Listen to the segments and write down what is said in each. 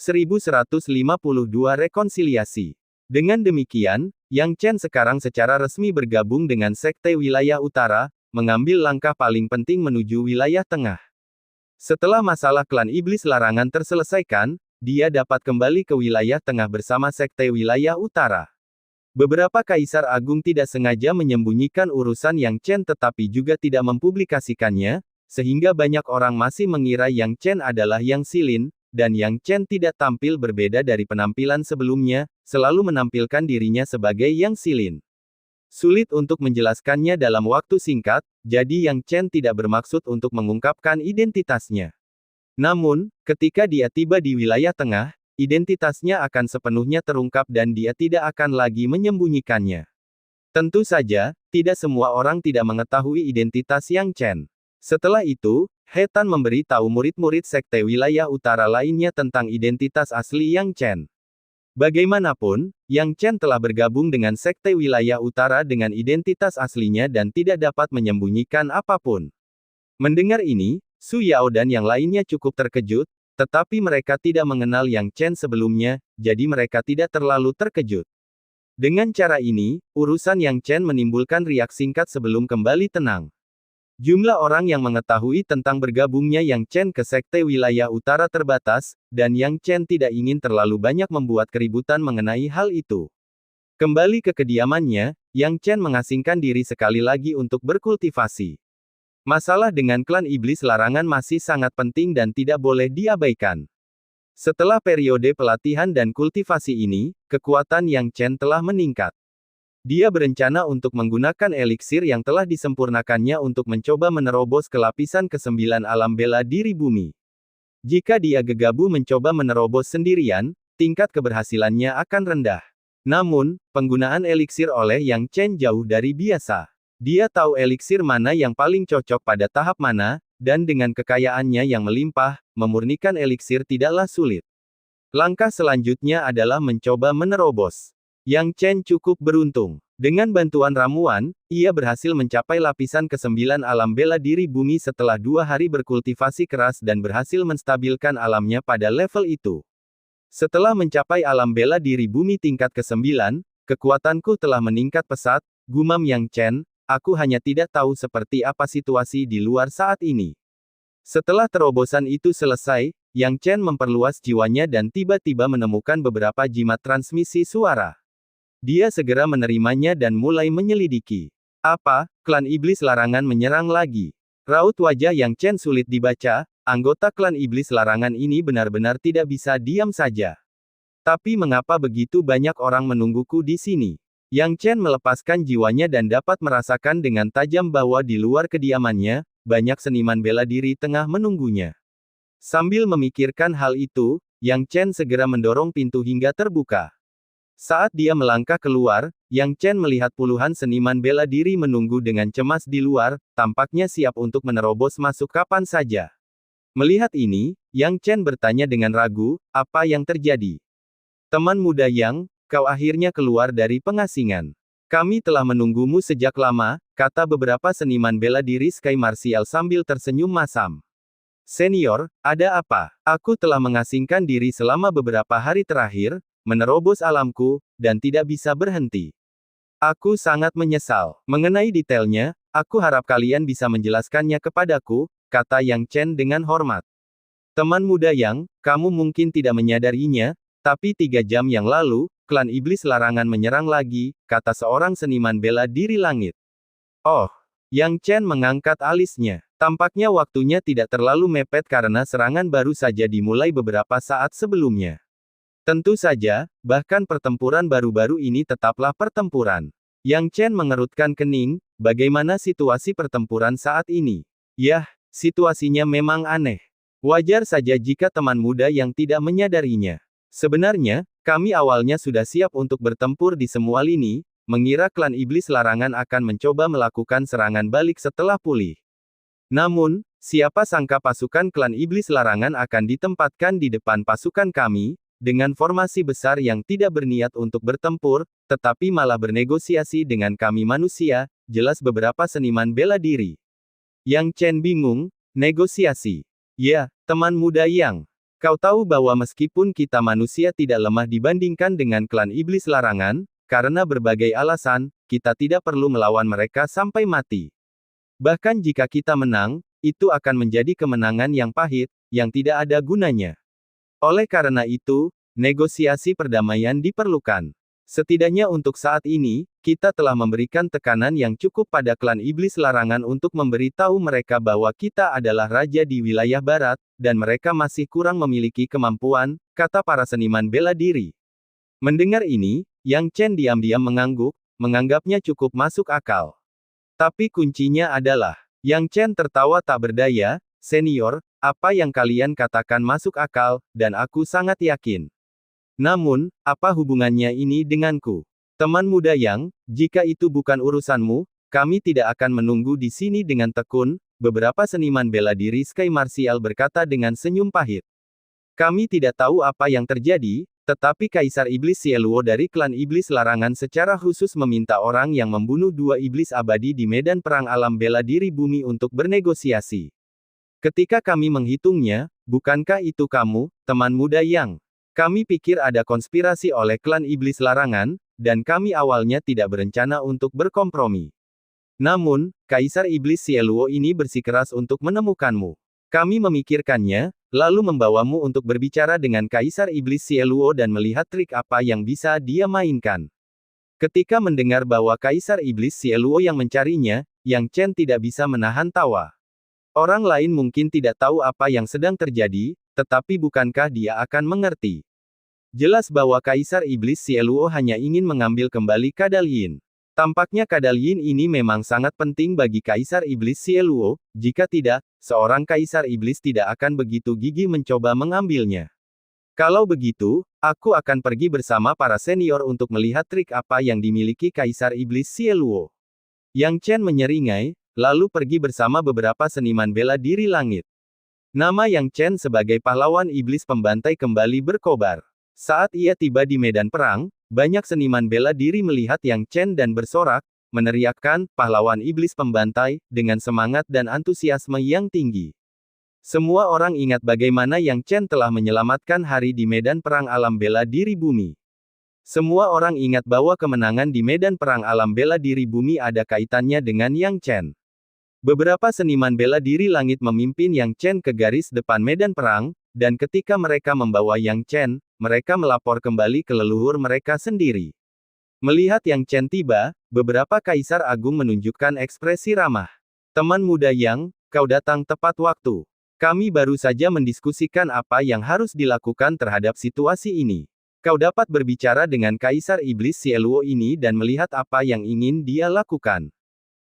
1152 Rekonsiliasi. Dengan demikian, Yang Chen sekarang secara resmi bergabung dengan Sekte Wilayah Utara, mengambil langkah paling penting menuju wilayah tengah. Setelah masalah klan Iblis Larangan terselesaikan, dia dapat kembali ke wilayah tengah bersama Sekte Wilayah Utara. Beberapa kaisar agung tidak sengaja menyembunyikan urusan Yang Chen tetapi juga tidak mempublikasikannya, sehingga banyak orang masih mengira Yang Chen adalah Yang Xilin, dan Yang Chen tidak tampil berbeda dari penampilan sebelumnya, selalu menampilkan dirinya sebagai Yang Xilin. Sulit untuk menjelaskannya dalam waktu singkat, jadi Yang Chen tidak bermaksud untuk mengungkapkan identitasnya. Namun, ketika dia tiba di wilayah tengah, identitasnya akan sepenuhnya terungkap dan dia tidak akan lagi menyembunyikannya. Tentu saja, tidak semua orang tidak mengetahui identitas Yang Chen. Setelah itu, He Tan memberi tahu murid-murid Sekte Wilayah Utara lainnya tentang identitas asli Yang Chen. Bagaimanapun, Yang Chen telah bergabung dengan Sekte Wilayah Utara dengan identitas aslinya dan tidak dapat menyembunyikan apapun. Mendengar ini, Su Yao dan yang lainnya cukup terkejut, tetapi mereka tidak mengenal Yang Chen sebelumnya, jadi mereka tidak terlalu terkejut. Dengan cara ini, urusan Yang Chen menimbulkan riak singkat sebelum kembali tenang. Jumlah orang yang mengetahui tentang bergabungnya Yang Chen ke Sekte Wilayah Utara terbatas, dan Yang Chen tidak ingin terlalu banyak membuat keributan mengenai hal itu. Kembali ke kediamannya, Yang Chen mengasingkan diri sekali lagi untuk berkultivasi. Masalah dengan klan Iblis Larangan masih sangat penting dan tidak boleh diabaikan. Setelah periode pelatihan dan kultivasi ini, kekuatan Yang Chen telah meningkat. Dia berencana untuk menggunakan eliksir yang telah disempurnakannya untuk mencoba menerobos ke lapisan ke-9 alam bela diri bumi. Jika dia gegabah mencoba menerobos sendirian, tingkat keberhasilannya akan rendah. Namun, penggunaan eliksir oleh Yang Chen jauh dari biasa. Dia tahu eliksir mana yang paling cocok pada tahap mana, dan dengan kekayaannya yang melimpah, memurnikan eliksir tidaklah sulit. Langkah selanjutnya adalah mencoba menerobos. Yang Chen cukup beruntung. Dengan bantuan ramuan, ia berhasil mencapai lapisan ke-9 alam bela diri bumi setelah 2 hari berkultivasi keras dan berhasil menstabilkan alamnya pada level itu. Setelah mencapai alam bela diri bumi tingkat ke-9, kekuatanku telah meningkat pesat, gumam Yang Chen, aku hanya tidak tahu seperti apa situasi di luar saat ini. Setelah terobosan itu selesai, Yang Chen memperluas jiwanya dan tiba-tiba menemukan beberapa jimat transmisi suara. Dia segera menerimanya dan mulai menyelidiki. Apa, klan Iblis Larangan menyerang lagi? Raut wajah Yang Chen sulit dibaca, anggota klan Iblis Larangan ini benar-benar tidak bisa diam saja. Tapi mengapa begitu banyak orang menungguku di sini? Yang Chen melepaskan jiwanya dan dapat merasakan dengan tajam bahwa di luar kediamannya, banyak seniman bela diri tengah menunggunya. Sambil memikirkan hal itu, Yang Chen segera mendorong pintu hingga terbuka. Saat dia melangkah keluar, Yang Chen melihat puluhan seniman bela diri menunggu dengan cemas di luar, tampaknya siap untuk menerobos masuk kapan saja. Melihat ini, Yang Chen bertanya dengan ragu, apa yang terjadi? Teman muda Yang, kau akhirnya keluar dari pengasingan. Kami telah menunggumu sejak lama, kata beberapa seniman bela diri Sky Martial sambil tersenyum masam. Senior, ada apa? Aku telah mengasingkan diri selama beberapa hari terakhir, menerobos alamku, dan tidak bisa berhenti. Aku sangat menyesal. Mengenai detailnya, aku harap kalian bisa menjelaskannya kepadaku, kata Yang Chen dengan hormat. Teman muda Yang, kamu mungkin tidak menyadarinya, tapi 3 jam yang lalu, klan Iblis Larangan menyerang lagi, kata seorang seniman bela diri langit. Oh, Yang Chen mengangkat alisnya. Tampaknya waktunya tidak terlalu mepet karena serangan baru saja dimulai beberapa saat sebelumnya. Tentu saja, bahkan pertempuran baru-baru ini tetaplah pertempuran. Yang Chen mengerutkan kening, bagaimana situasi pertempuran saat ini? Yah, situasinya memang aneh. Wajar saja jika teman muda yang tidak menyadarinya. Sebenarnya, kami awalnya sudah siap untuk bertempur di semua lini, mengira klan Iblis Larangan akan mencoba melakukan serangan balik setelah pulih. Namun, siapa sangka pasukan klan Iblis Larangan akan ditempatkan di depan pasukan kami, dengan formasi besar yang tidak berniat untuk bertempur, tetapi malah bernegosiasi dengan kami manusia, jelas beberapa seniman bela diri. Yang Chen bingung, negosiasi. Ya, teman muda Yang. Kau tahu bahwa meskipun kita manusia tidak lemah dibandingkan dengan klan iblis larangan, karena berbagai alasan, kita tidak perlu melawan mereka sampai mati. Bahkan jika kita menang, itu akan menjadi kemenangan yang pahit, yang tidak ada gunanya. Oleh karena itu, negosiasi perdamaian diperlukan. Setidaknya untuk saat ini, kita telah memberikan tekanan yang cukup pada klan iblis larangan untuk memberitahu mereka bahwa kita adalah raja di wilayah barat, dan mereka masih kurang memiliki kemampuan, kata para seniman bela diri. Mendengar ini, Yang Chen diam-diam mengangguk, menganggapnya cukup masuk akal. Tapi kuncinya adalah, Yang Chen tertawa tak berdaya, senior, apa yang kalian katakan masuk akal, dan aku sangat yakin. Namun, apa hubungannya ini denganku? Teman muda Yang, jika itu bukan urusanmu, kami tidak akan menunggu di sini dengan tekun, beberapa seniman bela diri Sky Martial berkata dengan senyum pahit. Kami tidak tahu apa yang terjadi, tetapi Kaisar Iblis Sieluo dari klan Iblis Larangan secara khusus meminta orang yang membunuh 2 iblis abadi di medan perang alam bela diri bumi untuk bernegosiasi. Ketika kami menghitungnya, bukankah itu kamu, teman muda Yang? Kami pikir ada konspirasi oleh klan Iblis Larangan, dan kami awalnya tidak berencana untuk berkompromi. Namun, Kaisar Iblis Sieluo ini bersikeras untuk menemukanmu. Kami memikirkannya, lalu membawamu untuk berbicara dengan Kaisar Iblis Sieluo dan melihat trik apa yang bisa dia mainkan. Ketika mendengar bahwa Kaisar Iblis Sieluo yang mencarinya, Yang Chen tidak bisa menahan tawa. Orang lain mungkin tidak tahu apa yang sedang terjadi, tetapi bukankah dia akan mengerti? Jelas bahwa Kaisar Iblis Sieluo hanya ingin mengambil kembali Kadal Yin. Tampaknya Kadal Yin ini memang sangat penting bagi Kaisar Iblis Sieluo, jika tidak, seorang Kaisar Iblis tidak akan begitu gigih mencoba mengambilnya. Kalau begitu, aku akan pergi bersama para senior untuk melihat trik apa yang dimiliki Kaisar Iblis Sieluo. Yang Chen menyeringai, lalu pergi bersama beberapa seniman bela diri langit. Nama Yang Chen sebagai pahlawan iblis pembantai kembali berkobar. Saat ia tiba di medan perang, banyak seniman bela diri melihat Yang Chen dan bersorak, meneriakkan, pahlawan iblis pembantai, dengan semangat dan antusiasme yang tinggi. Semua orang ingat bagaimana Yang Chen telah menyelamatkan hari di medan perang alam bela diri bumi. Semua orang ingat bahwa kemenangan di medan perang alam bela diri bumi ada kaitannya dengan Yang Chen. Beberapa seniman bela diri langit memimpin Yang Chen ke garis depan medan perang, dan ketika mereka membawa Yang Chen, mereka melapor kembali ke leluhur mereka sendiri. Melihat Yang Chen tiba, beberapa kaisar agung menunjukkan ekspresi ramah. Teman muda Yang, kau datang tepat waktu. Kami baru saja mendiskusikan apa yang harus dilakukan terhadap situasi ini. Kau dapat berbicara dengan Kaisar Iblis Sieluo ini dan melihat apa yang ingin dia lakukan.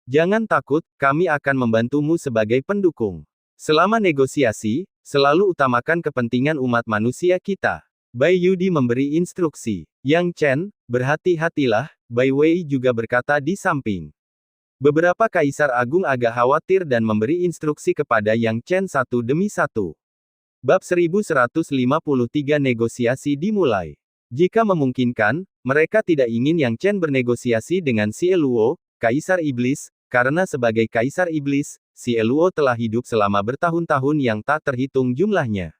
Jangan takut, kami akan membantumu sebagai pendukung. Selama negosiasi, selalu utamakan kepentingan umat manusia kita. Bai Yudi memberi instruksi. Yang Chen, berhati-hatilah, Bai Wei juga berkata di samping. Beberapa kaisar agung agak khawatir dan memberi instruksi kepada Yang Chen satu demi satu. Bab 1153 negosiasi dimulai. Jika memungkinkan, mereka tidak ingin Yang Chen bernegosiasi dengan Sieluo, Kaisar Iblis, karena sebagai Kaisar Iblis, Sieluo telah hidup selama bertahun-tahun yang tak terhitung jumlahnya.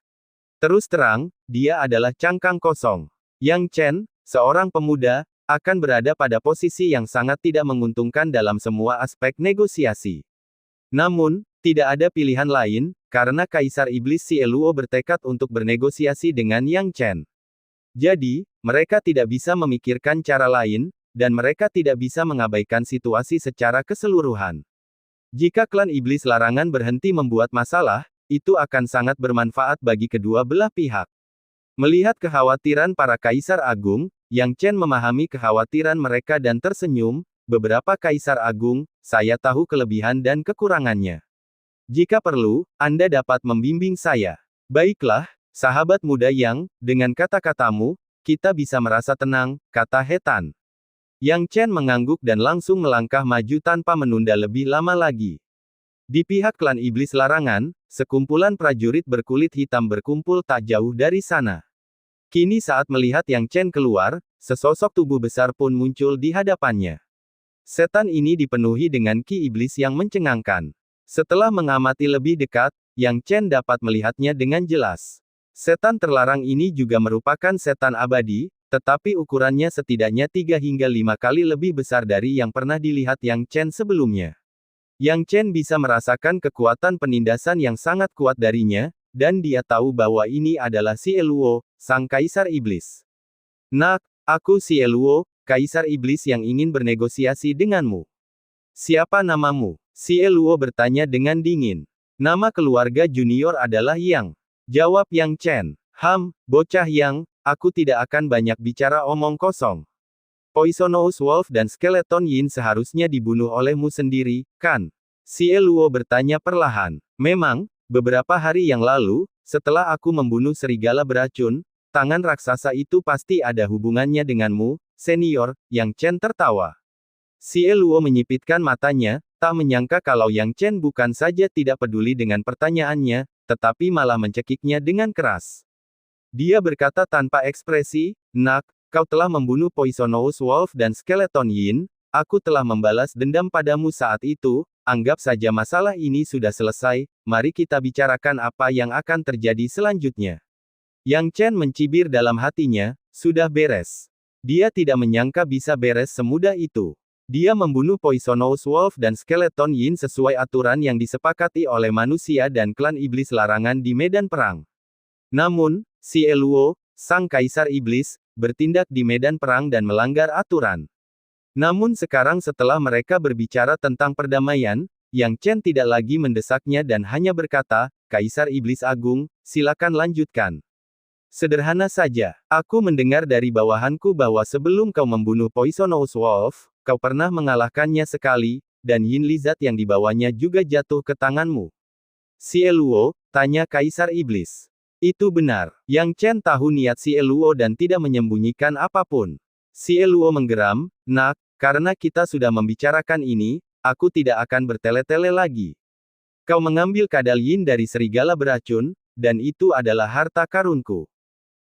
Terus terang, dia adalah cangkang kosong. Yang Chen, seorang pemuda, akan berada pada posisi yang sangat tidak menguntungkan dalam semua aspek negosiasi. Namun, tidak ada pilihan lain, karena Kaisar Iblis Sieluo bertekad untuk bernegosiasi dengan Yang Chen. Jadi, mereka tidak bisa memikirkan cara lain, dan mereka tidak bisa mengabaikan situasi secara keseluruhan. Jika klan Iblis Larangan berhenti membuat masalah, itu akan sangat bermanfaat bagi kedua belah pihak. Melihat kekhawatiran para kaisar agung, Yang Chen memahami kekhawatiran mereka dan tersenyum, beberapa kaisar agung, saya tahu kelebihan dan kekurangannya. Jika perlu, Anda dapat membimbing saya. Baiklah, sahabat muda Yang, dengan kata-katamu, kita bisa merasa tenang, kata Hetan. Yang Chen mengangguk dan langsung melangkah maju tanpa menunda lebih lama lagi. Di pihak klan Iblis Larangan, sekumpulan prajurit berkulit hitam berkumpul tak jauh dari sana. Kini saat melihat Yang Chen keluar, sesosok tubuh besar pun muncul di hadapannya. Setan ini dipenuhi dengan ki iblis yang mencengangkan. Setelah mengamati lebih dekat, Yang Chen dapat melihatnya dengan jelas. Setan terlarang ini juga merupakan setan abadi, tetapi ukurannya setidaknya 3 hingga 5 kali lebih besar dari yang pernah dilihat Yang Chen sebelumnya. Yang Chen bisa merasakan kekuatan penindasan yang sangat kuat darinya, dan dia tahu bahwa ini adalah Xie Luo, sang kaisar iblis. Nak, aku Xie Luo, kaisar iblis yang ingin bernegosiasi denganmu. Siapa namamu? Xie Luo bertanya dengan dingin. Nama keluarga junior adalah Yang. Jawab Yang Chen. Bocah Yang, aku tidak akan banyak bicara omong kosong. Poisonous Wolf dan Skeleton Yin seharusnya dibunuh olehmu sendiri, kan? Xie Luo bertanya perlahan. Memang, beberapa hari yang lalu, setelah aku membunuh serigala beracun, tangan raksasa itu pasti ada hubungannya denganmu, senior. Yang Chen tertawa. Xie Luo menyipitkan matanya, tak menyangka kalau Yang Chen bukan saja tidak peduli dengan pertanyaannya, tetapi malah mencekiknya dengan keras. Dia berkata tanpa ekspresi, Nak, kau telah membunuh Poisonous Wolf dan Skeleton Yin, aku telah membalas dendam padamu saat itu, anggap saja masalah ini sudah selesai, mari kita bicarakan apa yang akan terjadi selanjutnya. Yang Chen mencibir dalam hatinya, sudah beres. Dia tidak menyangka bisa beres semudah itu. Dia membunuh Poisonous Wolf dan Skeleton Yin sesuai aturan yang disepakati oleh manusia dan klan iblis larangan di medan perang. Namun, Xie Luo, sang kaisar iblis, bertindak di medan perang dan melanggar aturan. Namun sekarang setelah mereka berbicara tentang perdamaian, Yang Chen tidak lagi mendesaknya dan hanya berkata, Kaisar Iblis Agung, silakan lanjutkan. Sederhana saja, aku mendengar dari bawahanku bahwa sebelum kau membunuh Poisonous Wolf, kau pernah mengalahkannya sekali, dan Yin Lizard yang dibawanya juga jatuh ke tanganmu. Xie Luo, tanya Kaisar Iblis. Itu benar. Yang Chen tahu niat Xie Luo dan tidak menyembunyikan apapun. Xie Luo menggeram, Nak, karena kita sudah membicarakan ini, aku tidak akan bertele-tele lagi. Kau mengambil kadal Yin dari serigala beracun, dan itu adalah harta karunku.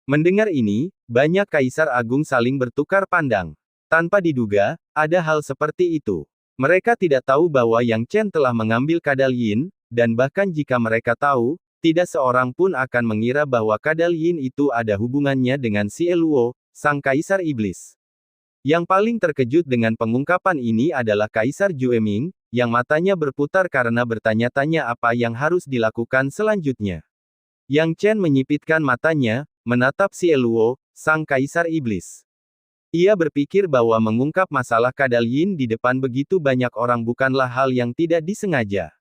Mendengar ini, banyak kaisar agung saling bertukar pandang. Tanpa diduga, ada hal seperti itu. Mereka tidak tahu bahwa Yang Chen telah mengambil kadal Yin, dan bahkan jika mereka tahu, tidak seorang pun akan mengira bahwa kadal Yin itu ada hubungannya dengan Xie Luo, sang kaisar iblis. Yang paling terkejut dengan pengungkapan ini adalah Kaisar Jueming, yang matanya berputar karena bertanya-tanya apa yang harus dilakukan selanjutnya. Yang Chen menyipitkan matanya, menatap Xie Luo, sang kaisar iblis. Ia berpikir bahwa mengungkap masalah kadal Yin di depan begitu banyak orang bukanlah hal yang tidak disengaja.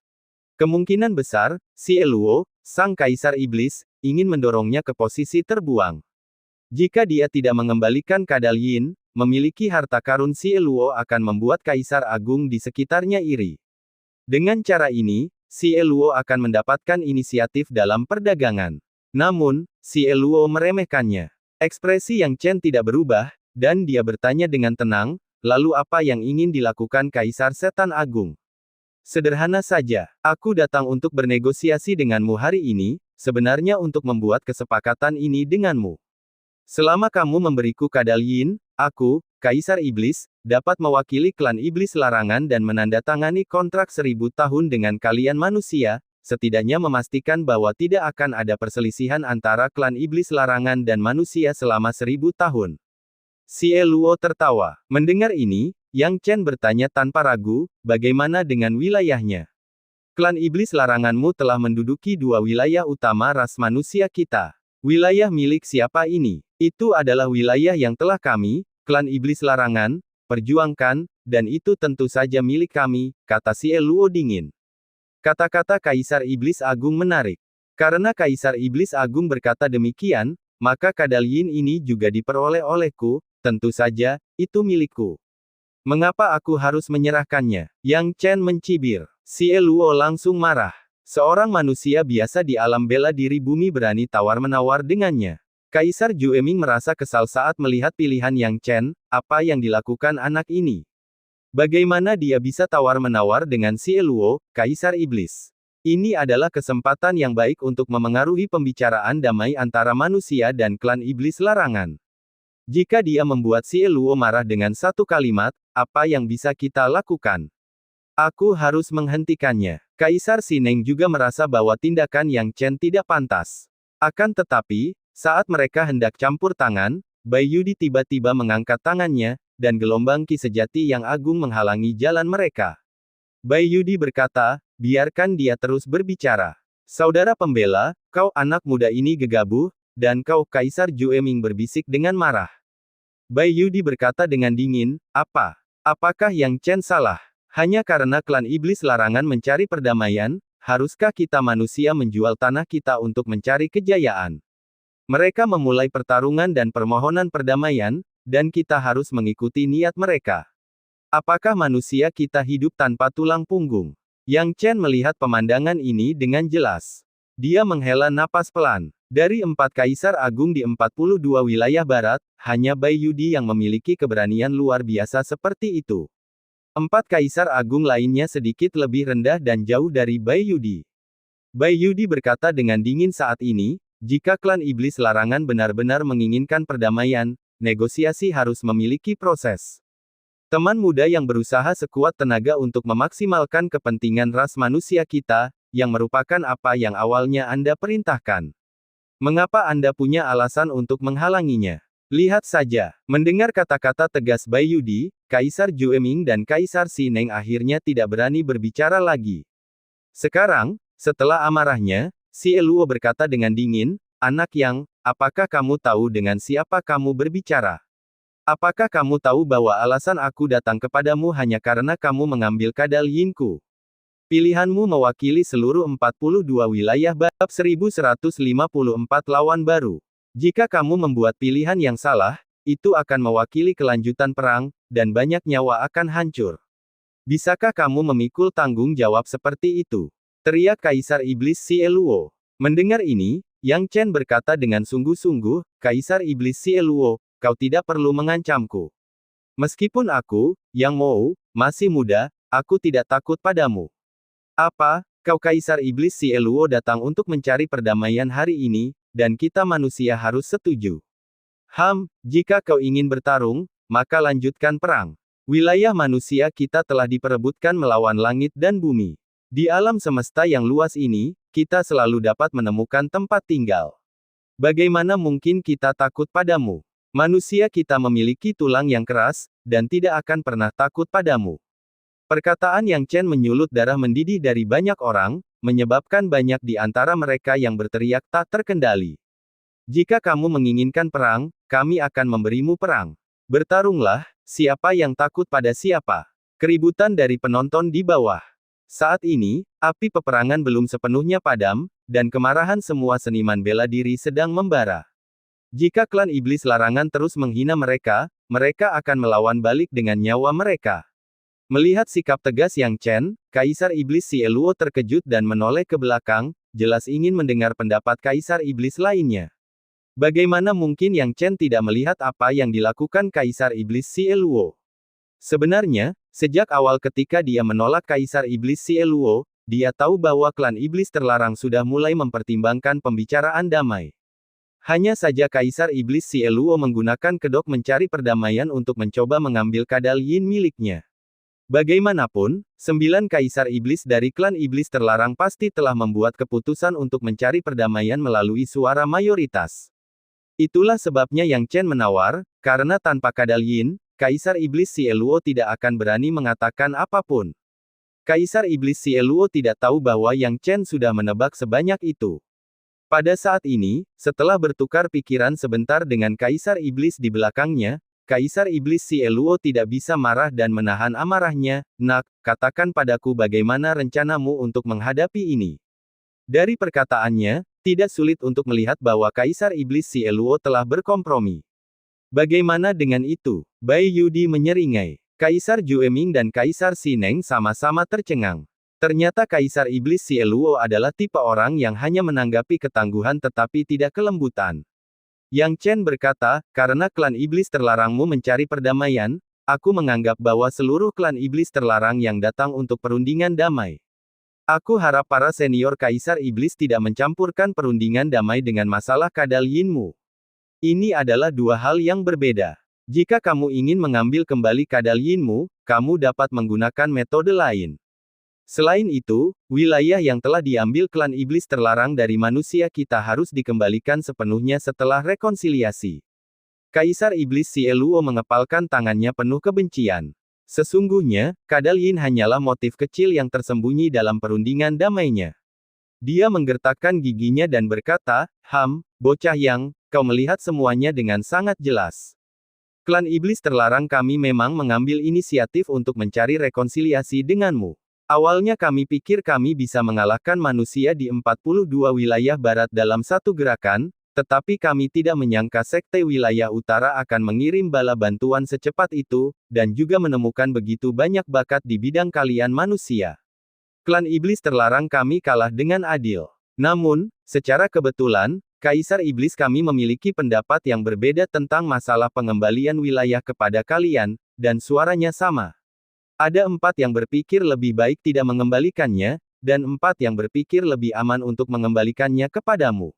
Kemungkinan besar, Xie Luo, sang kaisar iblis, ingin mendorongnya ke posisi terbuang. Jika dia tidak mengembalikan kadal Yin, memiliki harta karun Xie Luo akan membuat kaisar agung di sekitarnya iri. Dengan cara ini, Xie Luo akan mendapatkan inisiatif dalam perdagangan. Namun, Xie Luo meremehkannya. Ekspresi Yang Chen tidak berubah, dan dia bertanya dengan tenang, lalu apa yang ingin dilakukan Kaisar Setan Agung? Sederhana saja, aku datang untuk bernegosiasi denganmu hari ini, sebenarnya untuk membuat kesepakatan ini denganmu. Selama kamu memberiku kadal Yin, aku, Kaisar Iblis, dapat mewakili klan Iblis Larangan dan menandatangani kontrak 1000 tahun dengan kalian manusia, setidaknya memastikan bahwa tidak akan ada perselisihan antara klan Iblis Larangan dan manusia selama 1000 tahun. Xie Luo tertawa. Mendengar ini, Yang Chen bertanya tanpa ragu, bagaimana dengan wilayahnya? Klan Iblis Laranganmu telah menduduki 2 wilayah utama ras manusia kita. Wilayah milik siapa ini? Itu adalah wilayah yang telah kami, klan Iblis Larangan, perjuangkan, dan itu tentu saja milik kami, kata Xie Luo dingin. Kata-kata Kaisar Iblis Agung menarik. Karena Kaisar Iblis Agung berkata demikian, maka kadal Yin ini juga diperoleh olehku, tentu saja, itu milikku. Mengapa aku harus menyerahkannya? Yang Chen mencibir. Xie Luo langsung marah. Seorang manusia biasa di alam bela diri bumi berani tawar-menawar dengannya. Kaisar Jueming merasa kesal saat melihat pilihan Yang Chen, apa yang dilakukan anak ini. Bagaimana dia bisa tawar-menawar dengan Xie Luo, Kaisar Iblis? Ini adalah kesempatan yang baik untuk memengaruhi pembicaraan damai antara manusia dan klan Iblis Larangan. Jika dia membuat Xie Luo marah dengan satu kalimat, apa yang bisa kita lakukan? Aku harus menghentikannya. Kaisar Sineng juga merasa bahwa tindakan Yang Chen tidak pantas. Akan tetapi, saat mereka hendak campur tangan, Bai Yudi tiba-tiba mengangkat tangannya, dan gelombang ki sejati yang agung menghalangi jalan mereka. Bai Yudi berkata, biarkan dia terus berbicara. Saudara pembela, kau anak muda ini gegabah, dan kau Kaisar Jueming berbisik dengan marah. Bai Yudi berkata dengan dingin, apa? Apakah Yang Chen salah? Hanya karena klan iblis larangan mencari perdamaian, haruskah kita manusia menjual tanah kita untuk mencari kejayaan? Mereka memulai pertarungan dan permohonan perdamaian, dan kita harus mengikuti niat mereka. Apakah manusia kita hidup tanpa tulang punggung? Yang Chen melihat pemandangan ini dengan jelas. Dia menghela napas pelan. Dari 4 kaisar agung di 42 wilayah barat, hanya Bai Yudi yang memiliki keberanian luar biasa seperti itu. 4 kaisar agung lainnya sedikit lebih rendah dan jauh dari Bai Yudi. Bai Yudi berkata dengan dingin saat ini, jika klan iblis larangan benar-benar menginginkan perdamaian, negosiasi harus memiliki proses. Teman muda yang berusaha sekuat tenaga untuk memaksimalkan kepentingan ras manusia kita, yang merupakan apa yang awalnya Anda perintahkan. Mengapa Anda punya alasan untuk menghalanginya? Lihat saja. Mendengar kata-kata tegas Bai Yudi, Kaisar Jueming dan Kaisar Sineng akhirnya tidak berani berbicara lagi. Sekarang, setelah amarahnya, Si Eluo berkata dengan dingin, anak yang, apakah kamu tahu dengan siapa kamu berbicara? Apakah kamu tahu bahwa alasan aku datang kepadamu hanya karena kamu mengambil kadal yinku? Pilihanmu mewakili seluruh 42 wilayah bab 1154 lawan baru. Jika kamu membuat pilihan yang salah, itu akan mewakili kelanjutan perang, dan banyak nyawa akan hancur. Bisakah kamu memikul tanggung jawab seperti itu? Teriak Kaisar Iblis Si Eluo. Mendengar ini, Yang Chen berkata dengan sungguh-sungguh, Kaisar Iblis Si Eluo, kau tidak perlu mengancamku. Meskipun aku, Yang Mou, masih muda, aku tidak takut padamu. Apa, kau Kaisar Iblis Si Eluo datang untuk mencari perdamaian hari ini, dan kita manusia harus setuju. Jika kau ingin bertarung, maka lanjutkan perang. Wilayah manusia kita telah diperebutkan melawan langit dan bumi. Di alam semesta yang luas ini, kita selalu dapat menemukan tempat tinggal. Bagaimana mungkin kita takut padamu? Manusia kita memiliki tulang yang keras, dan tidak akan pernah takut padamu. Perkataan Yang Chen menyulut darah mendidih dari banyak orang, menyebabkan banyak di antara mereka yang berteriak tak terkendali. Jika kamu menginginkan perang, kami akan memberimu perang. Bertarunglah, siapa yang takut pada siapa? Keributan dari penonton di bawah. Saat ini, api peperangan belum sepenuhnya padam, dan kemarahan semua seniman bela diri sedang membara. Jika klan iblis larangan terus menghina mereka, mereka akan melawan balik dengan nyawa mereka. Melihat sikap tegas Yang Chen, Kaisar Iblis Si Eluo terkejut dan menoleh ke belakang, jelas ingin mendengar pendapat Kaisar Iblis lainnya. Bagaimana mungkin Yang Chen tidak melihat apa yang dilakukan Kaisar Iblis Si Eluo? Sebenarnya, sejak awal ketika dia menolak Kaisar Iblis Si Eluo, dia tahu bahwa klan iblis terlarang sudah mulai mempertimbangkan pembicaraan damai. Hanya saja Kaisar Iblis Si Eluo menggunakan kedok mencari perdamaian untuk mencoba mengambil kadal yin miliknya. Bagaimanapun, 9 Kaisar Iblis dari klan iblis terlarang pasti telah membuat keputusan untuk mencari perdamaian melalui suara mayoritas. Itulah sebabnya Yang Chen menawar, karena tanpa kadal yin, Kaisar Iblis Si Eluo tidak akan berani mengatakan apapun. Kaisar Iblis Si Eluo tidak tahu bahwa Yang Chen sudah menebak sebanyak itu. Pada saat ini, setelah bertukar pikiran sebentar dengan Kaisar Iblis di belakangnya, Kaisar Iblis Si Eluo tidak bisa marah dan menahan amarahnya. Nak, katakan padaku bagaimana rencanamu untuk menghadapi ini. Dari perkataannya, tidak sulit untuk melihat bahwa Kaisar Iblis Si Eluo telah berkompromi. Bagaimana dengan itu? Bai Yudi menyeringai. Kaisar Jueming dan Kaisar Sineng sama-sama tercengang. Ternyata Kaisar Iblis Si Eluo adalah tipe orang yang hanya menanggapi ketangguhan tetapi tidak kelembutan. Yang Chen berkata, karena klan iblis terlarangmu mencari perdamaian, aku menganggap bahwa seluruh klan iblis terlarang yang datang untuk perundingan damai. Aku harap para senior Kaisar Iblis tidak mencampurkan perundingan damai dengan masalah kadal yinmu. Ini adalah dua hal yang berbeda. Jika kamu ingin mengambil kembali kadal yinmu, kamu dapat menggunakan metode lain. Selain itu, wilayah yang telah diambil klan iblis terlarang dari manusia kita harus dikembalikan sepenuhnya setelah rekonsiliasi. Kaisar Iblis Sieluo mengepalkan tangannya penuh kebencian. Sesungguhnya, Kadal Yin hanyalah motif kecil yang tersembunyi dalam perundingan damainya. Dia menggertakkan giginya dan berkata, bocah yang, kau melihat semuanya dengan sangat jelas. Klan Iblis terlarang kami memang mengambil inisiatif untuk mencari rekonsiliasi denganmu. Awalnya kami pikir kami bisa mengalahkan manusia di 42 wilayah barat dalam satu gerakan, tetapi kami tidak menyangka Sekte Wilayah Utara akan mengirim bala bantuan secepat itu, dan juga menemukan begitu banyak bakat di bidang kalian manusia. Klan Iblis terlarang kami kalah dengan adil. Namun, secara kebetulan, Kaisar Iblis kami memiliki pendapat yang berbeda tentang masalah pengembalian wilayah kepada kalian, dan suaranya sama. Ada 4 yang berpikir lebih baik tidak mengembalikannya, dan 4 yang berpikir lebih aman untuk mengembalikannya kepadamu.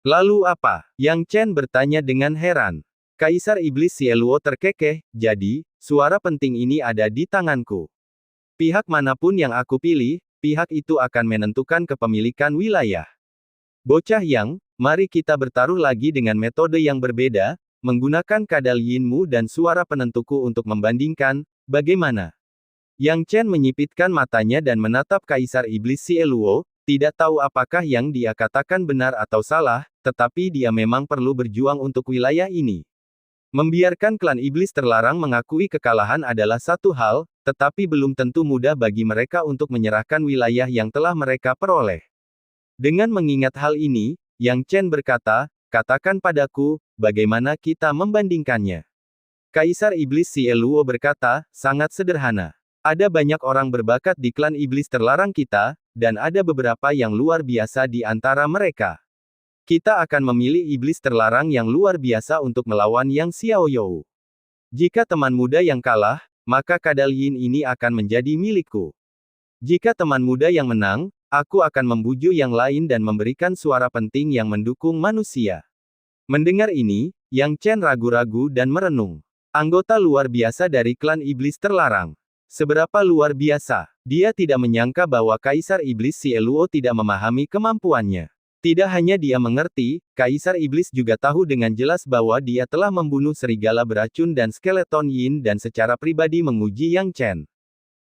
Lalu apa? Yang Chen bertanya dengan heran. Kaisar Iblis Sieluo terkekeh, jadi, suara penting ini ada di tanganku. Pihak manapun yang aku pilih, pihak itu akan menentukan kepemilikan wilayah. Bocah yang, mari kita bertaruh lagi dengan metode yang berbeda, menggunakan Kadal Yinmu dan suara penentuku untuk membandingkan, bagaimana? Yang Chen menyipitkan matanya dan menatap Kaisar Iblis Sieluo, tidak tahu apakah yang dia katakan benar atau salah, tetapi dia memang perlu berjuang untuk wilayah ini. Membiarkan klan iblis terlarang mengakui kekalahan adalah satu hal, tetapi belum tentu mudah bagi mereka untuk menyerahkan wilayah yang telah mereka peroleh. Dengan mengingat hal ini, Yang Chen berkata, katakan padaku, bagaimana kita membandingkannya. Kaisar Iblis Sieluo berkata, sangat sederhana. Ada banyak orang berbakat di klan iblis terlarang kita, dan ada beberapa yang luar biasa di antara mereka. Kita akan memilih iblis terlarang yang luar biasa untuk melawan Yang Xiaoyou. Jika teman muda yang kalah, maka Kadal Yin ini akan menjadi milikku. Jika teman muda yang menang, aku akan membujuk yang lain dan memberikan suara penting yang mendukung manusia. Mendengar ini, Yang Chen ragu-ragu dan merenung. Anggota luar biasa dari klan iblis terlarang. Seberapa luar biasa? Dia tidak menyangka bahwa Kaisar Iblis Sieluo tidak memahami kemampuannya. Tidak hanya dia mengerti, Kaisar Iblis juga tahu dengan jelas bahwa dia telah membunuh serigala beracun dan skeleton yin dan secara pribadi menguji Yang Chen.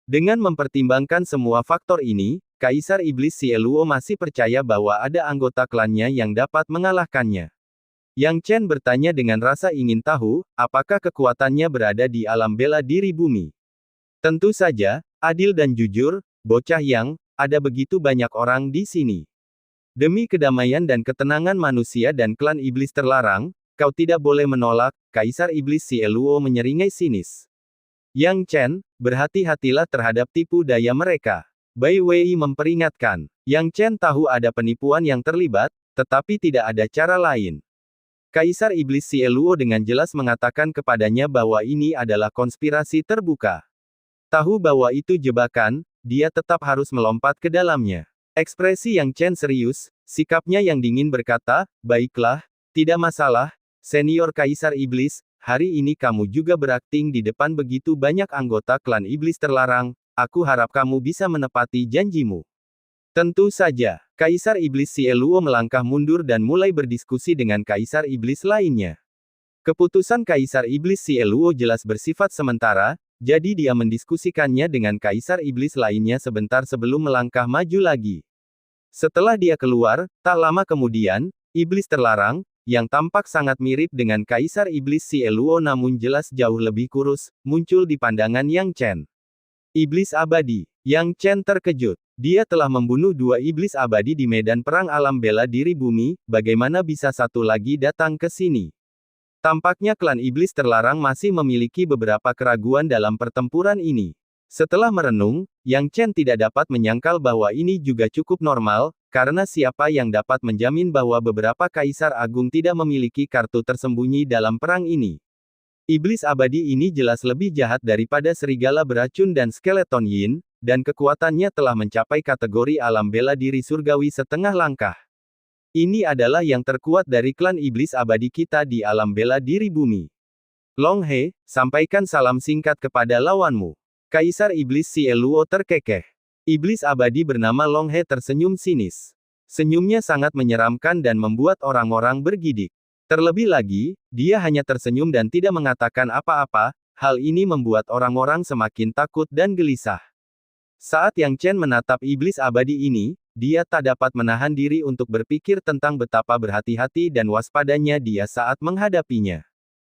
Dengan mempertimbangkan semua faktor ini, Kaisar Iblis Sieluo masih percaya bahwa ada anggota klannya yang dapat mengalahkannya. Yang Chen bertanya dengan rasa ingin tahu, apakah kekuatannya berada di alam bela diri bumi. Tentu saja, adil dan jujur, bocah yang, ada begitu banyak orang di sini. Demi kedamaian dan ketenangan manusia dan klan iblis terlarang, kau tidak boleh menolak, Kaisar Iblis Sieluo menyeringai sinis. Yang Chen, berhati-hatilah terhadap tipu daya mereka. Bai Wei memperingatkan. Yang Chen tahu ada penipuan yang terlibat, tetapi tidak ada cara lain. Kaisar Iblis Sieluo dengan jelas mengatakan kepadanya bahwa ini adalah konspirasi terbuka. Tahu bahwa itu jebakan, dia tetap harus melompat ke dalamnya. Ekspresi Yang Chen serius, sikapnya yang dingin berkata, baiklah, tidak masalah, senior Kaisar Iblis, hari ini kamu juga berakting di depan begitu banyak anggota klan iblis terlarang, aku harap kamu bisa menepati janjimu. Tentu saja, Kaisar Iblis Sieluo melangkah mundur dan mulai berdiskusi dengan Kaisar Iblis lainnya. Keputusan Kaisar Iblis Sieluo jelas bersifat sementara, jadi dia mendiskusikannya dengan Kaisar Iblis lainnya sebentar sebelum melangkah maju lagi. Setelah dia keluar, tak lama kemudian, Iblis terlarang, yang tampak sangat mirip dengan Kaisar Iblis Sieluo namun jelas jauh lebih kurus, muncul di pandangan Yang Chen. Iblis abadi. Yang Chen terkejut. Dia telah membunuh 2 iblis abadi di medan perang alam bela diri bumi, bagaimana bisa satu lagi datang ke sini? Tampaknya klan iblis terlarang masih memiliki beberapa keraguan dalam pertempuran ini. Setelah merenung, Yang Chen tidak dapat menyangkal bahwa ini juga cukup normal, karena siapa yang dapat menjamin bahwa beberapa kaisar agung tidak memiliki kartu tersembunyi dalam perang ini. Iblis abadi ini jelas lebih jahat daripada serigala beracun dan skeleton yin, dan kekuatannya telah mencapai kategori alam bela diri surgawi setengah langkah. Ini adalah yang terkuat dari klan iblis abadi kita di alam bela diri bumi. Long He, sampaikan salam singkat kepada lawanmu. Kaisar Iblis Sieluo terkekeh. Iblis abadi bernama Long He tersenyum sinis. Senyumnya sangat menyeramkan dan membuat orang-orang bergidik. Terlebih lagi, dia hanya tersenyum dan tidak mengatakan apa-apa, hal ini membuat orang-orang semakin takut dan gelisah. Saat Yang Chen menatap iblis abadi ini, dia tak dapat menahan diri untuk berpikir tentang betapa berhati-hati dan waspadanya dia saat menghadapinya.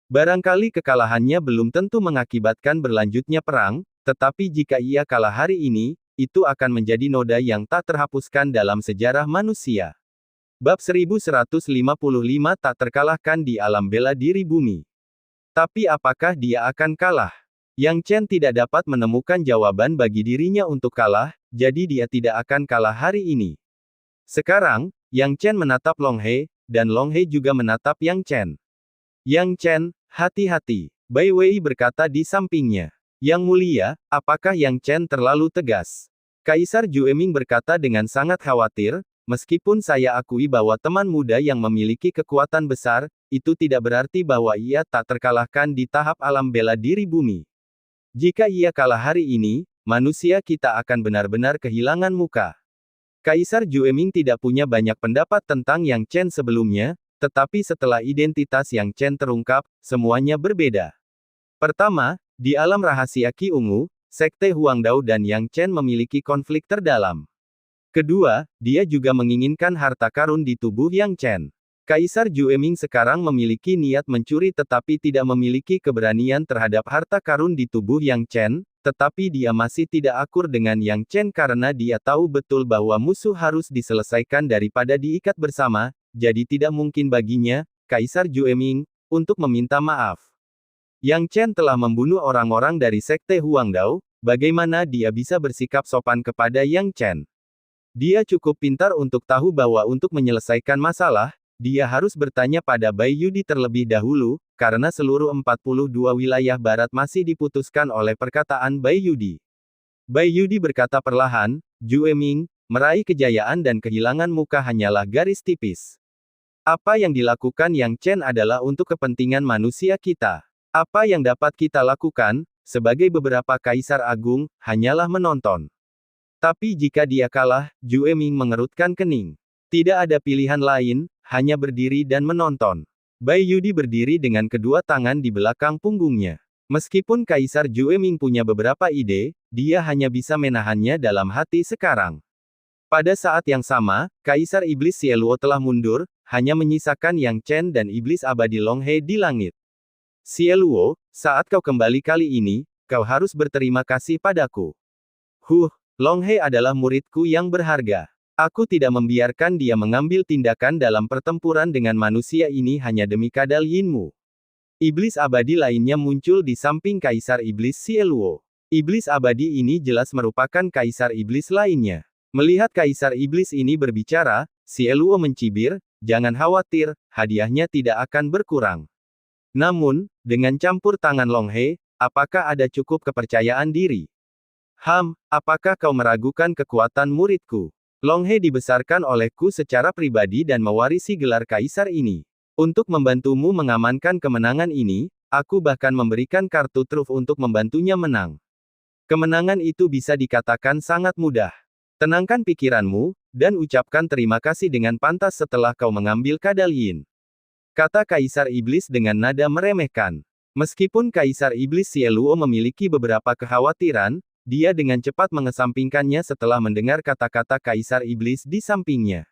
Barangkali kekalahannya belum tentu mengakibatkan berlanjutnya perang, tetapi jika ia kalah hari ini, itu akan menjadi noda yang tak terhapuskan dalam sejarah manusia. Bab 1155 tak terkalahkan di alam bela diri bumi. Tapi apakah dia akan kalah? Yang Chen tidak dapat menemukan jawaban bagi dirinya untuk kalah, jadi dia tidak akan kalah hari ini. Sekarang, Yang Chen menatap Long He, dan Long He juga menatap Yang Chen. Yang Chen, hati-hati, Bai Wei berkata di sampingnya. Yang mulia, apakah Yang Chen terlalu tegas? Kaisar Jueming berkata dengan sangat khawatir, meskipun saya akui bahwa teman muda yang memiliki kekuatan besar, itu tidak berarti bahwa ia tak terkalahkan di tahap alam bela diri bumi. Jika ia kalah hari ini, manusia kita akan benar-benar kehilangan muka. Kaisar Jueming tidak punya banyak pendapat tentang Yang Chen sebelumnya, tetapi setelah identitas Yang Chen terungkap, semuanya berbeda. Pertama, di alam rahasia Qi Ungu, Sekte Huangdao dan Yang Chen memiliki konflik terdalam. Kedua, dia juga menginginkan harta karun di tubuh Yang Chen. Kaisar Jueming sekarang memiliki niat mencuri tetapi tidak memiliki keberanian terhadap harta karun di tubuh Yang Chen, tetapi dia masih tidak akur dengan Yang Chen karena dia tahu betul bahwa musuh harus diselesaikan daripada diikat bersama, jadi tidak mungkin baginya, Kaisar Jueming, untuk meminta maaf. Yang Chen telah membunuh orang-orang dari Sekte Huangdao, bagaimana dia bisa bersikap sopan kepada Yang Chen? Dia cukup pintar untuk tahu bahwa untuk menyelesaikan masalah, dia harus bertanya pada Bai Yudi terlebih dahulu, karena seluruh 42 wilayah barat masih diputuskan oleh perkataan Bai Yudi. Bai Yudi berkata perlahan, Jueming, meraih kejayaan dan kehilangan muka hanyalah garis tipis. Apa yang dilakukan Yang Chen adalah untuk kepentingan manusia kita. Apa yang dapat kita lakukan, sebagai beberapa kaisar agung, hanyalah menonton. Tapi jika dia kalah, Jueming mengerutkan kening. Tidak ada pilihan lain, hanya berdiri dan menonton. Bai Yudi berdiri dengan kedua tangan di belakang punggungnya. Meskipun Kaisar Jueming punya beberapa ide, dia hanya bisa menahannya dalam hati sekarang. Pada saat yang sama, Kaisar Iblis Xieluo telah mundur, hanya menyisakan Yang Chen dan Iblis Abadi Long He di langit. Xieluo, saat kau kembali kali ini, kau harus berterima kasih padaku. Long He adalah muridku yang berharga. Aku tidak membiarkan dia mengambil tindakan dalam pertempuran dengan manusia ini hanya demi kadal Yinmu. Iblis abadi lainnya muncul di samping Kaisar Iblis Xieluo. Iblis abadi ini jelas merupakan Kaisar Iblis lainnya. Melihat Kaisar Iblis ini berbicara, Xieluo mencibir, jangan khawatir, hadiahnya tidak akan berkurang. Namun, dengan campur tangan Long He, apakah ada cukup kepercayaan diri? Apakah kau meragukan kekuatan muridku? Long He dibesarkan olehku secara pribadi dan mewarisi gelar kaisar ini. Untuk membantumu mengamankan kemenangan ini, aku bahkan memberikan kartu truf untuk membantunya menang. Kemenangan itu bisa dikatakan sangat mudah. Tenangkan pikiranmu, dan ucapkan terima kasih dengan pantas setelah kau mengambil kadal Yin. Kata Kaisar Iblis dengan nada meremehkan. Meskipun Kaisar Iblis Xieluo memiliki beberapa kekhawatiran, dia dengan cepat mengesampingkannya setelah mendengar kata-kata Kaisar Iblis di sampingnya.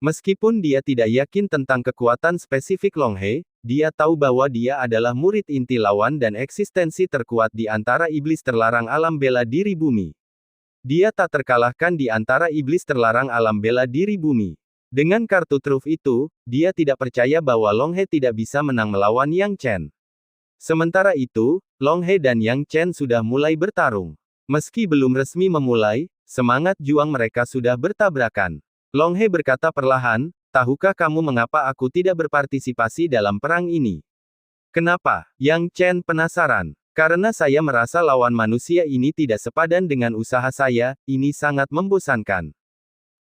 Meskipun dia tidak yakin tentang kekuatan spesifik Long He, dia tahu bahwa dia adalah murid inti lawan dan eksistensi terkuat di antara iblis terlarang alam bela diri bumi. Dia tak terkalahkan di antara iblis terlarang alam bela diri bumi. Dengan kartu truf itu, dia tidak percaya bahwa Long He tidak bisa menang melawan Yang Chen. Sementara itu, Long He dan Yang Chen sudah mulai bertarung. Meski belum resmi memulai, semangat juang mereka sudah bertabrakan. Long He berkata perlahan, tahukah kamu mengapa aku tidak berpartisipasi dalam perang ini? Kenapa? Yang Chen penasaran. Karena saya merasa lawan manusia ini tidak sepadan dengan usaha saya, ini sangat membosankan.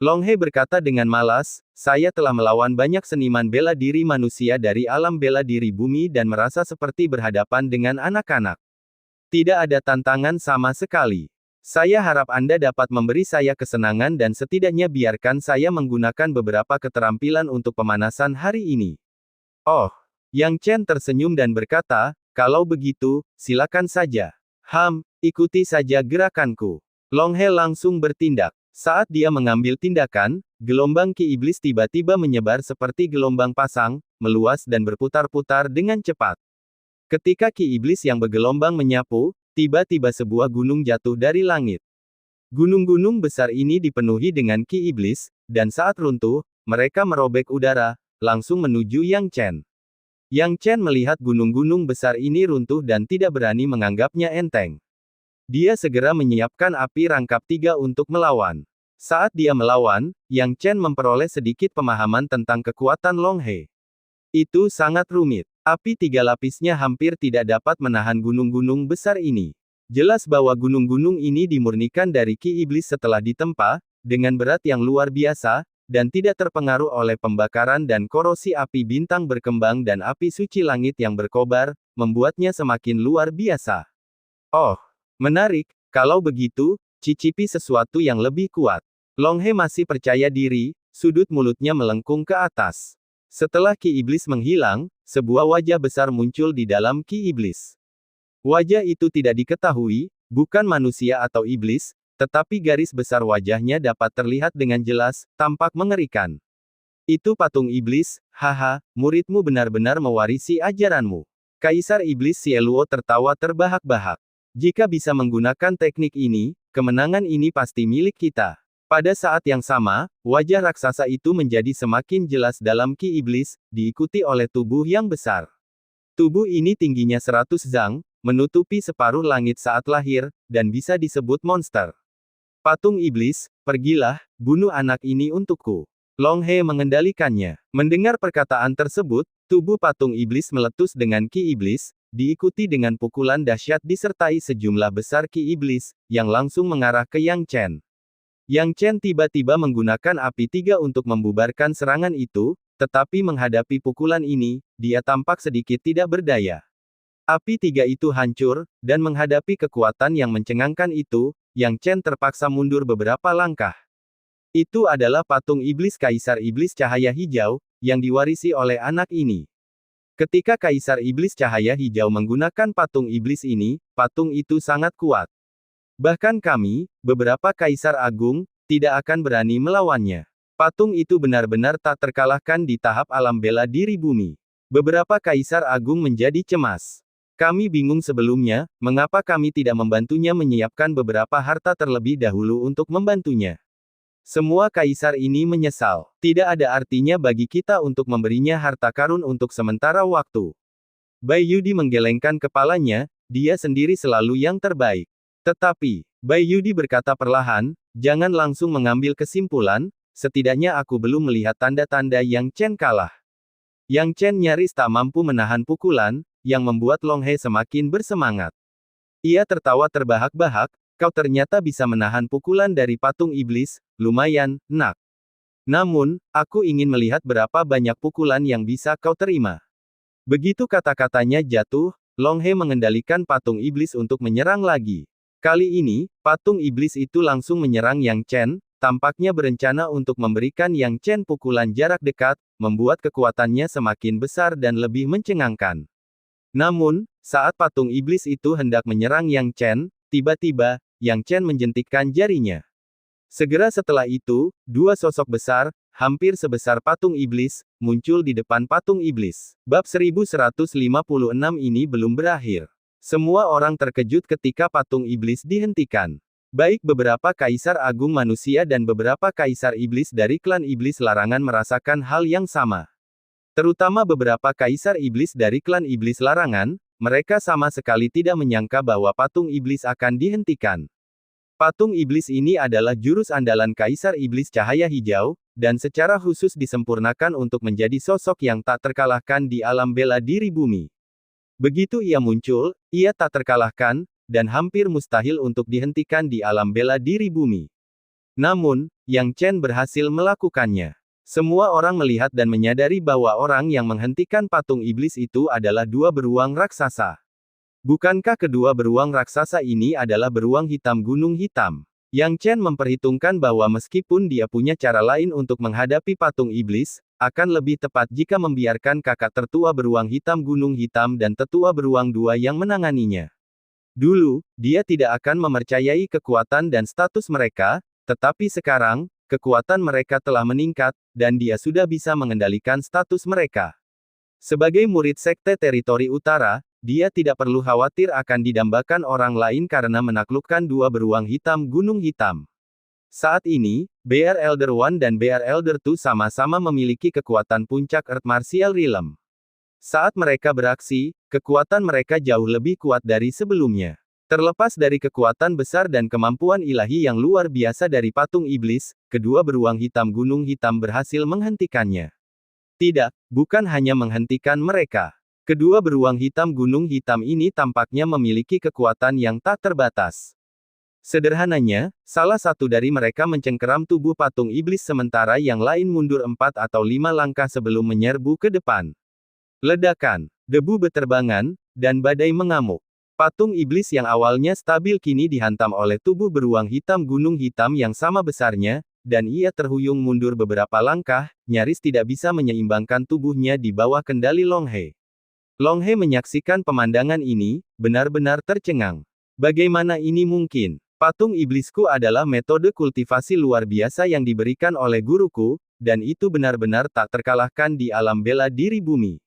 Long He berkata dengan malas, saya telah melawan banyak seniman bela diri manusia dari alam bela diri bumi dan merasa seperti berhadapan dengan anak-anak. Tidak ada tantangan sama sekali. Saya harap Anda dapat memberi saya kesenangan dan setidaknya biarkan saya menggunakan beberapa keterampilan untuk pemanasan hari ini. Oh, Yang Chen tersenyum dan berkata, kalau begitu, silakan saja. Ikuti saja gerakanku. Long He langsung bertindak. Saat dia mengambil tindakan, gelombang Ki Iblis tiba-tiba menyebar seperti gelombang pasang, meluas dan berputar-putar dengan cepat. Ketika Ki Iblis yang bergelombang menyapu, tiba-tiba sebuah gunung jatuh dari langit. Gunung-gunung besar ini dipenuhi dengan Ki Iblis, dan saat runtuh, mereka merobek udara, langsung menuju Yang Chen. Yang Chen melihat gunung-gunung besar ini runtuh dan tidak berani menganggapnya enteng. Dia segera menyiapkan api rangkap 3 untuk melawan. Saat dia melawan, Yang Chen memperoleh sedikit pemahaman tentang kekuatan Long He. Itu sangat rumit. Api 3 lapisnya hampir tidak dapat menahan gunung-gunung besar ini. Jelas bahwa gunung-gunung ini dimurnikan dari Ki Iblis setelah ditempa, dengan berat yang luar biasa, dan tidak terpengaruh oleh pembakaran dan korosi api bintang berkembang dan api suci langit yang berkobar, membuatnya semakin luar biasa. Oh, menarik, kalau begitu, cicipi sesuatu yang lebih kuat. Long He masih percaya diri, sudut mulutnya melengkung ke atas. Setelah Ki Iblis menghilang, sebuah wajah besar muncul di dalam Ki Iblis. Wajah itu tidak diketahui, bukan manusia atau iblis, tetapi garis besar wajahnya dapat terlihat dengan jelas, tampak mengerikan. Itu patung iblis, haha, muridmu benar-benar mewarisi ajaranmu. Kaisar Iblis Sieluo tertawa terbahak-bahak. Jika bisa menggunakan teknik ini, kemenangan ini pasti milik kita. Pada saat yang sama, wajah raksasa itu menjadi semakin jelas dalam Ki Iblis, diikuti oleh tubuh yang besar. Tubuh ini tingginya 100 zang, menutupi separuh langit saat lahir, dan bisa disebut monster. Patung Iblis, pergilah, bunuh anak ini untukku. Long He mengendalikannya. Mendengar perkataan tersebut, tubuh patung Iblis meletus dengan Ki Iblis, diikuti dengan pukulan dahsyat disertai sejumlah besar Ki Iblis, yang langsung mengarah ke Yang Chen. Yang Chen tiba-tiba menggunakan api 3 untuk membubarkan serangan itu, tetapi menghadapi pukulan ini, dia tampak sedikit tidak berdaya. Api 3 itu hancur, dan menghadapi kekuatan yang mencengangkan itu, Yang Chen terpaksa mundur beberapa langkah. Itu adalah patung iblis Kaisar Iblis Cahaya Hijau, yang diwarisi oleh anak ini. Ketika Kaisar Iblis Cahaya Hijau menggunakan patung iblis ini, patung itu sangat kuat. Bahkan kami, beberapa Kaisar Agung, tidak akan berani melawannya. Patung itu benar-benar tak terkalahkan di tahap alam bela diri bumi. Beberapa Kaisar Agung menjadi cemas. Kami bingung sebelumnya, mengapa kami tidak membantunya menyiapkan beberapa harta terlebih dahulu untuk membantunya. Semua kaisar ini menyesal. Tidak ada artinya bagi kita untuk memberinya harta karun untuk sementara waktu. Bai Yudi menggelengkan kepalanya, dia sendiri selalu yang terbaik. Tetapi, Bai Yudi berkata perlahan, jangan langsung mengambil kesimpulan, setidaknya aku belum melihat tanda-tanda Yang Chen kalah. Yang Chen nyaris tak mampu menahan pukulan, yang membuat Long He semakin bersemangat. Ia tertawa terbahak-bahak, kau ternyata bisa menahan pukulan dari patung iblis, lumayan, nak. Namun, aku ingin melihat berapa banyak pukulan yang bisa kau terima. Begitu kata-katanya jatuh, Long He mengendalikan patung iblis untuk menyerang lagi. Kali ini, patung iblis itu langsung menyerang Yang Chen, tampaknya berencana untuk memberikan Yang Chen pukulan jarak dekat, membuat kekuatannya semakin besar dan lebih mencengangkan. Namun, saat patung iblis itu hendak menyerang Yang Chen, tiba-tiba, Yang Chen menjentikkan jarinya. Segera setelah itu, 2 sosok besar, hampir sebesar patung iblis, muncul di depan patung iblis. Bab 1156 ini belum berakhir. Semua orang terkejut ketika patung iblis dihentikan. Baik beberapa kaisar agung manusia dan beberapa kaisar iblis dari klan iblis larangan merasakan hal yang sama. Terutama beberapa kaisar iblis dari klan iblis larangan, mereka sama sekali tidak menyangka bahwa patung iblis akan dihentikan. Patung iblis ini adalah jurus andalan Kaisar Iblis Cahaya Hijau, dan secara khusus disempurnakan untuk menjadi sosok yang tak terkalahkan di alam bela diri bumi. Begitu ia muncul, ia tak terkalahkan, dan hampir mustahil untuk dihentikan di alam bela diri bumi. Namun, Yang Chen berhasil melakukannya. Semua orang melihat dan menyadari bahwa orang yang menghentikan patung iblis itu adalah 2 beruang raksasa. Bukankah kedua beruang raksasa ini adalah beruang hitam gunung hitam? Yang Chen memperhitungkan bahwa meskipun dia punya cara lain untuk menghadapi patung iblis, akan lebih tepat jika membiarkan kakak tertua beruang hitam gunung hitam dan tetua beruang dua yang menanganinya. Dulu, dia tidak akan mempercayai kekuatan dan status mereka, tetapi sekarang, kekuatan mereka telah meningkat, dan dia sudah bisa mengendalikan status mereka. Sebagai murid Sekte Teritori Utara, dia tidak perlu khawatir akan didambakan orang lain karena menaklukkan dua beruang hitam gunung hitam. Saat ini, BR Elder One dan BR Elder Two sama-sama memiliki kekuatan puncak Earth Martial Realm. Saat mereka beraksi, kekuatan mereka jauh lebih kuat dari sebelumnya. Terlepas dari kekuatan besar dan kemampuan ilahi yang luar biasa dari patung iblis, kedua beruang hitam gunung hitam berhasil menghentikannya. Tidak, bukan hanya menghentikan mereka. Kedua beruang hitam gunung hitam ini tampaknya memiliki kekuatan yang tak terbatas. Sederhananya, salah satu dari mereka mencengkeram tubuh patung iblis sementara yang lain mundur 4 atau 5 langkah sebelum menyerbu ke depan. Ledakan, debu beterbangan, dan badai mengamuk. Patung iblis yang awalnya stabil kini dihantam oleh tubuh beruang hitam gunung hitam yang sama besarnya, dan ia terhuyung mundur beberapa langkah, nyaris tidak bisa menyeimbangkan tubuhnya di bawah kendali Long He. Long He menyaksikan pemandangan ini, benar-benar tercengang. Bagaimana ini mungkin? Patung iblisku adalah metode kultivasi luar biasa yang diberikan oleh guruku, dan itu benar-benar tak terkalahkan di alam bela diri bumi.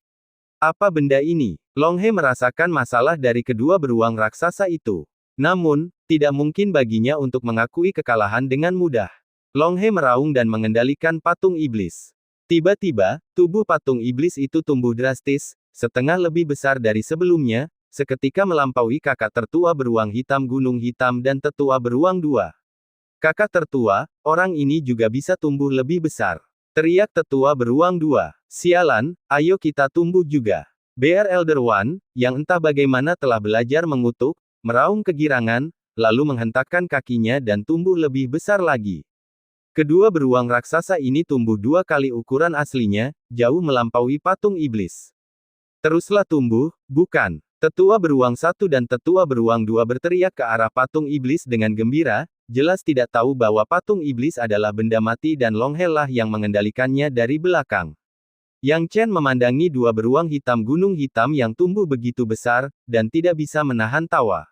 Apa benda ini? Long He merasakan masalah dari kedua beruang raksasa itu. Namun, tidak mungkin baginya untuk mengakui kekalahan dengan mudah. Long He meraung dan mengendalikan patung iblis. Tiba-tiba, tubuh patung iblis itu tumbuh drastis, setengah lebih besar dari sebelumnya, seketika melampaui kakak tertua beruang hitam gunung hitam dan tetua beruang dua. Kakak tertua, orang ini juga bisa tumbuh lebih besar. Teriak tetua beruang dua. Sialan, ayo kita tumbuh juga. BR Elder One, yang entah bagaimana telah belajar mengutuk, meraung kegirangan, lalu menghentakkan kakinya dan tumbuh lebih besar lagi. Kedua beruang raksasa ini tumbuh 2 kali ukuran aslinya, jauh melampaui patung iblis. Teruslah tumbuh, bukan? Tetua beruang satu dan tetua beruang dua berteriak ke arah patung iblis dengan gembira, jelas tidak tahu bahwa patung iblis adalah benda mati dan Long He lah yang mengendalikannya dari belakang. Yang Chen memandangi dua beruang hitam gunung hitam yang tumbuh begitu besar, dan tidak bisa menahan tawa.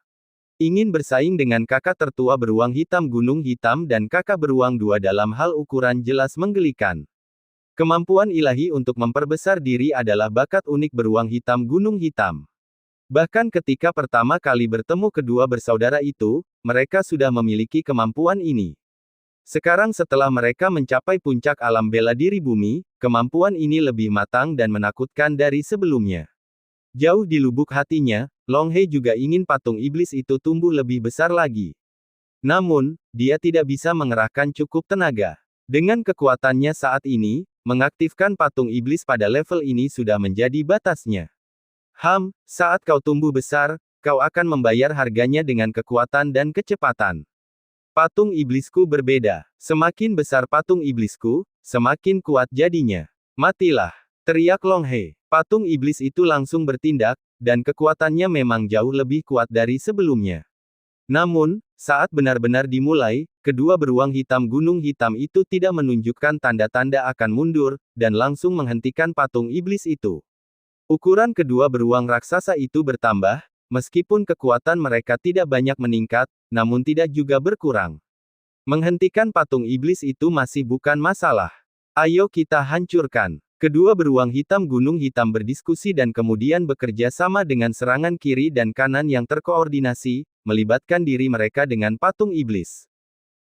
Ingin bersaing dengan kakak tertua beruang hitam gunung hitam dan kakak beruang dua dalam hal ukuran jelas menggelikan. Kemampuan ilahi untuk memperbesar diri adalah bakat unik beruang hitam gunung hitam. Bahkan ketika pertama kali bertemu kedua bersaudara itu, mereka sudah memiliki kemampuan ini. Sekarang setelah mereka mencapai puncak alam bela diri bumi, kemampuan ini lebih matang dan menakutkan dari sebelumnya. Jauh di lubuk hatinya, Long He juga ingin patung iblis itu tumbuh lebih besar lagi. Namun, dia tidak bisa mengerahkan cukup tenaga. Dengan kekuatannya saat ini, mengaktifkan patung iblis pada level ini sudah menjadi batasnya. Saat kau tumbuh besar, kau akan membayar harganya dengan kekuatan dan kecepatan. Patung iblisku berbeda. Semakin besar patung iblisku, semakin kuat jadinya. Matilah! Teriak Long He. Patung iblis itu langsung bertindak, dan kekuatannya memang jauh lebih kuat dari sebelumnya. Namun, saat benar-benar dimulai, kedua beruang hitam gunung hitam itu tidak menunjukkan tanda-tanda akan mundur, dan langsung menghentikan patung iblis itu. Ukuran kedua beruang raksasa itu bertambah, meskipun kekuatan mereka tidak banyak meningkat, namun tidak juga berkurang. Menghentikan patung iblis itu masih bukan masalah. Ayo kita hancurkan. Kedua beruang hitam gunung hitam berdiskusi dan kemudian bekerja sama dengan serangan kiri dan kanan yang terkoordinasi, melibatkan diri mereka dengan patung iblis.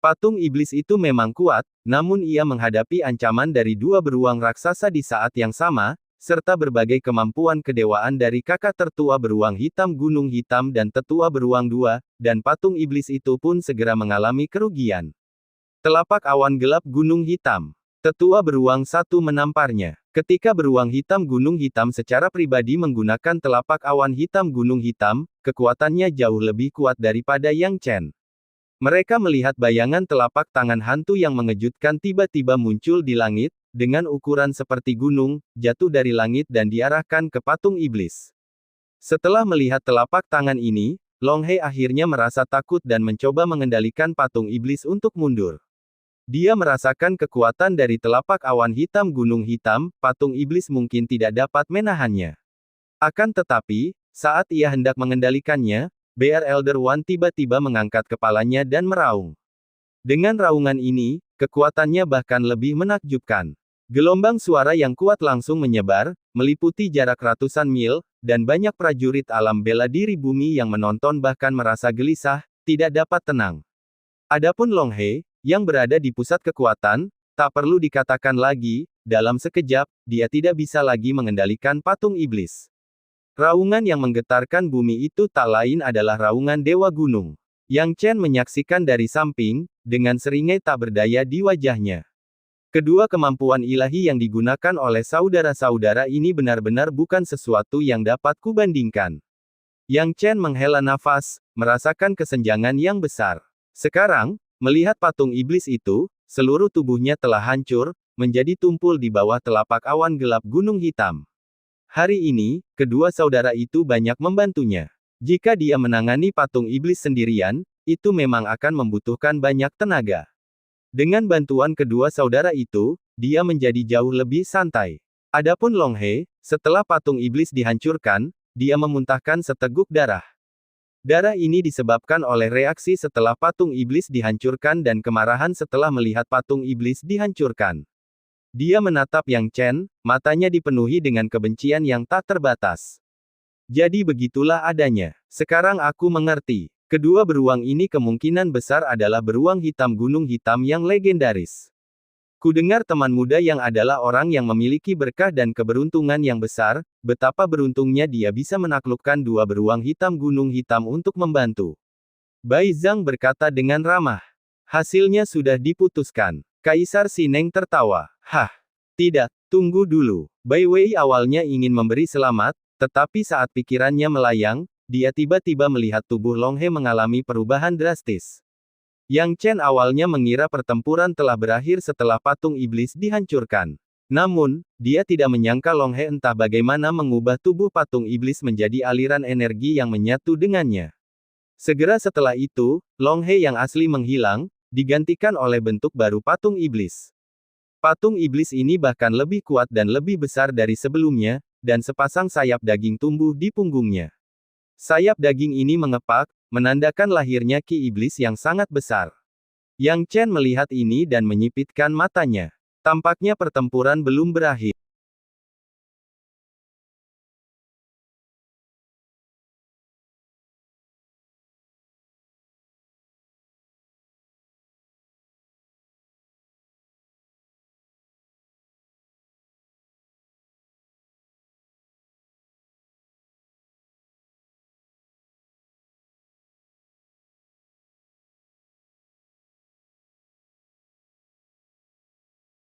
Patung iblis itu memang kuat, namun ia menghadapi ancaman dari dua beruang raksasa di saat yang sama, serta berbagai kemampuan kedewaan dari kakak tertua beruang hitam gunung hitam dan tetua beruang dua, dan patung iblis itu pun segera mengalami kerugian. Telapak awan gelap gunung hitam. Tetua beruang satu menamparnya. Ketika beruang hitam gunung hitam secara pribadi menggunakan telapak awan hitam gunung hitam, kekuatannya jauh lebih kuat daripada Yang Chen. Mereka melihat bayangan telapak tangan hantu yang mengejutkan tiba-tiba muncul di langit, dengan ukuran seperti gunung, jatuh dari langit dan diarahkan ke patung iblis. Setelah melihat telapak tangan ini, Long He akhirnya merasa takut dan mencoba mengendalikan patung iblis untuk mundur. Dia merasakan kekuatan dari telapak awan hitam gunung hitam, patung iblis mungkin tidak dapat menahannya. Akan tetapi, saat ia hendak mengendalikannya, Bear Elder One tiba-tiba mengangkat kepalanya dan meraung. Dengan raungan ini, kekuatannya bahkan lebih menakjubkan. Gelombang suara yang kuat langsung menyebar, meliputi jarak ratusan mil, dan banyak prajurit alam bela diri bumi yang menonton bahkan merasa gelisah, tidak dapat tenang. Adapun Long He, yang berada di pusat kekuatan, tak perlu dikatakan lagi, dalam sekejap, dia tidak bisa lagi mengendalikan patung iblis. Raungan yang menggetarkan bumi itu tak lain adalah raungan Dewa Gunung. Yang Chen menyaksikan dari samping, dengan seringai tak berdaya di wajahnya. Kedua kemampuan ilahi yang digunakan oleh saudara-saudara ini benar-benar bukan sesuatu yang dapat kubandingkan. Yang Chen menghela nafas, merasakan kesenjangan yang besar. Sekarang, melihat patung iblis itu, seluruh tubuhnya telah hancur, menjadi tumpul di bawah telapak awan gelap gunung hitam. Hari ini, kedua saudara itu banyak membantunya. Jika dia menangani patung iblis sendirian, itu memang akan membutuhkan banyak tenaga. Dengan bantuan kedua saudara itu, dia menjadi jauh lebih santai. Adapun Long He, setelah patung iblis dihancurkan, dia memuntahkan seteguk darah. Darah ini disebabkan oleh reaksi setelah patung iblis dihancurkan dan kemarahan setelah melihat patung iblis dihancurkan. Dia menatap Yang Chen, matanya dipenuhi dengan kebencian yang tak terbatas. Jadi begitulah adanya. Sekarang aku mengerti. Kedua beruang ini kemungkinan besar adalah beruang hitam gunung hitam yang legendaris. Kudengar teman muda yang adalah orang yang memiliki berkah dan keberuntungan yang besar, betapa beruntungnya dia bisa menaklukkan dua beruang hitam gunung hitam untuk membantu. Bai Zhang berkata dengan ramah. Hasilnya sudah diputuskan. Kaisar Sineng tertawa. Hah? Tidak, tunggu dulu. Bai Wei awalnya ingin memberi selamat, tetapi saat pikirannya melayang, dia tiba-tiba melihat tubuh Long He mengalami perubahan drastis. Yang Chen awalnya mengira pertempuran telah berakhir setelah patung iblis dihancurkan. Namun, dia tidak menyangka Long He entah bagaimana mengubah tubuh patung iblis menjadi aliran energi yang menyatu dengannya. Segera setelah itu, Long He yang asli menghilang, digantikan oleh bentuk baru patung iblis. Patung iblis ini bahkan lebih kuat dan lebih besar dari sebelumnya, dan sepasang sayap daging tumbuh di punggungnya. Sayap daging ini mengepak, menandakan lahirnya ki iblis yang sangat besar. Yang Chen melihat ini dan menyipitkan matanya. Tampaknya pertempuran belum berakhir.